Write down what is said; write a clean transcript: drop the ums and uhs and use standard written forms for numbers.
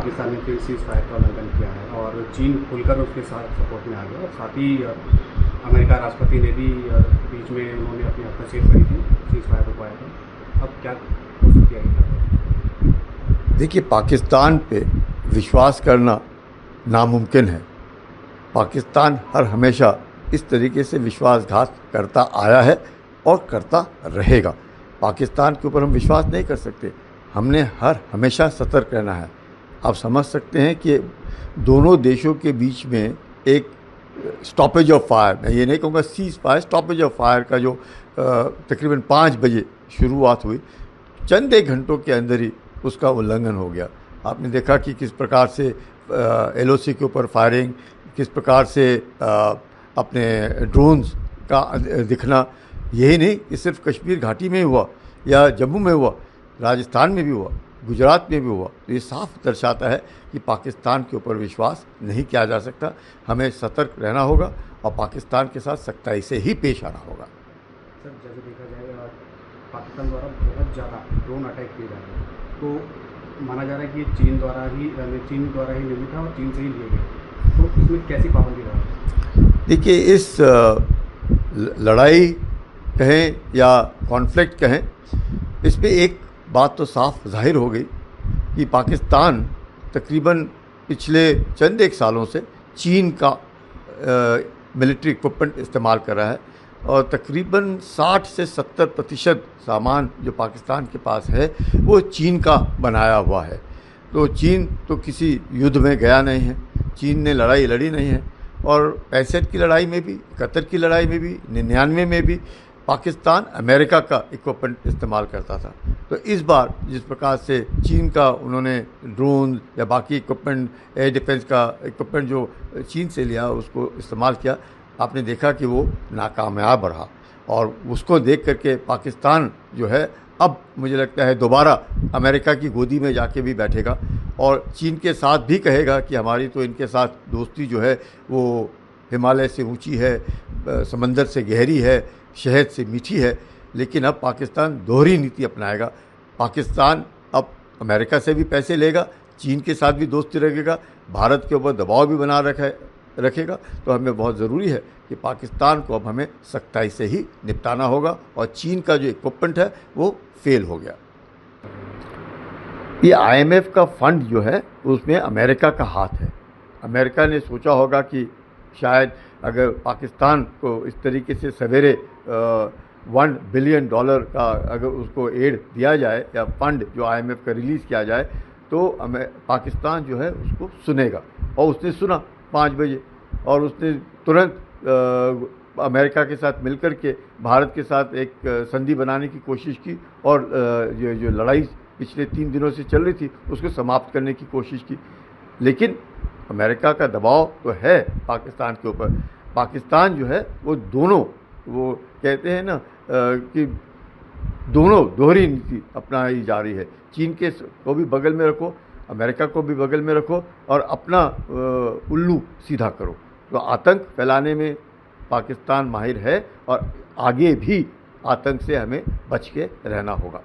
पाकिस्तान ने फिर seize fire का उल्लंघन किया है और चीन खुलकर उसके साथ सपोर्ट में आ गया और साथ ही अमेरिका राष्ट्रपति ने भी बीच में उन्होंने अपनी हस्तक्षेप करी थी, सीज़ फायर रुकवाया था। अब क्या हो सकती है? देखिए, पाकिस्तान पे विश्वास करना नामुमकिन है। पाकिस्तान हर हमेशा इस तरीके से विश्वासघात करता आया है और करता रहेगा। पाकिस्तान के ऊपर हम विश्वास नहीं कर सकते। हमने हर हमेशा सतर्क रहना है। आप समझ सकते हैं कि दोनों देशों के बीच में एक स्टॉपेज ऑफ फायर, मैं ये नहीं कहूँगा seize fire, stoppage of fire का जो तकरीबन 5 बजे शुरुआत हुई, चंद एक घंटों के अंदर ही उसका उल्लंघन हो गया। आपने देखा कि किस प्रकार से LOC के ऊपर फायरिंग, किस प्रकार से अपने ड्रोन्स का दिखना, यही नहीं कि सिर्फ कश्मीर घाटी में हुआ या जम्मू में हुआ, राजस्थान में भी हुआ, गुजरात में भी हुआ। तो ये साफ दर्शाता है कि पाकिस्तान के ऊपर विश्वास नहीं किया जा सकता। हमें सतर्क रहना होगा और पाकिस्तान के साथ सख्ताई से ही पेश आना होगा। सर, जैसे देखा जाए पाकिस्तान द्वारा बहुत ज़्यादा ड्रोन अटैक किए जा रहे हैं, तो माना जा रहा है कि चीन द्वारा ही निर्मित है और चीन से ही लिए गए, तो इसमें कैसी पाबंदी रहा? देखिए, इस लड़ाई कहें या कॉन्फ्लिक्ट कहें, इस पे एक बात तो साफ जाहिर हो गई कि पाकिस्तान तकरीबन पिछले चंद एक सालों से चीन का मिलिट्री इक्विपमेंट इस्तेमाल कर रहा है और तकरीबन 60 से 70% सामान जो पाकिस्तान के पास है वो चीन का बनाया हुआ है। तो चीन तो किसी युद्ध में गया नहीं है, चीन ने लड़ाई लड़ी नहीं है और 65 की लड़ाई में भी, 71 की लड़ाई में भी, 99 में भी पाकिस्तान अमेरिका का इक्विपमेंट इस्तेमाल करता था। तो इस बार जिस प्रकार से चीन का उन्होंने ड्रोन या बाकी इक्विपमेंट, एयर डिफेंस का इक्विपमेंट जो चीन से लिया उसको इस्तेमाल किया, आपने देखा कि वो नाकामयाब रहा और उसको देख करके पाकिस्तान जो है अब मुझे लगता है दोबारा अमेरिका की गोदी में जाके भी बैठेगा और चीन के साथ भी कहेगा कि हमारी तो इनके साथ दोस्ती जो है वो हिमालय से ऊंची है, समंदर से गहरी है, शहद से मीठी है। लेकिन अब पाकिस्तान दोहरी नीति अपनाएगा। पाकिस्तान अब अमेरिका से भी पैसे लेगा, चीन के साथ भी दोस्ती रखेगा, भारत के ऊपर दबाव भी बना रखेगा। तो हमें बहुत ज़रूरी है कि पाकिस्तान को अब हमें सख्ताई से ही निपटाना होगा और चीन का जो इक्विपमेंट है वो फेल हो गया। ये IMF का फंड जो है उसमें अमेरिका का हाथ है। अमेरिका ने सोचा होगा कि शायद अगर पाकिस्तान को इस तरीके से सवेरे $1 बिलियन का अगर उसको एड दिया जाए या फंड जो IMF का रिलीज़ किया जाए तो पाकिस्तान जो है उसको सुनेगा। और उसने सुना 5 बजे और उसने तुरंत अमेरिका के साथ मिलकर के भारत के साथ एक संधि बनाने की कोशिश की और जो लड़ाई पिछले 3 दिनों से चल रही थी उसको समाप्त करने की कोशिश की। लेकिन अमेरिका का दबाव तो है पाकिस्तान के ऊपर। पाकिस्तान जो है वो दोनों, वो कहते हैं ना कि दोनों दोहरी नीति अपनाई जा रही है। चीन के को भी बगल में रखो, अमेरिका को भी बगल में रखो और अपना उल्लू सीधा करो। तो आतंक फैलाने में पाकिस्तान माहिर है और आगे भी आतंक से हमें बच के रहना होगा।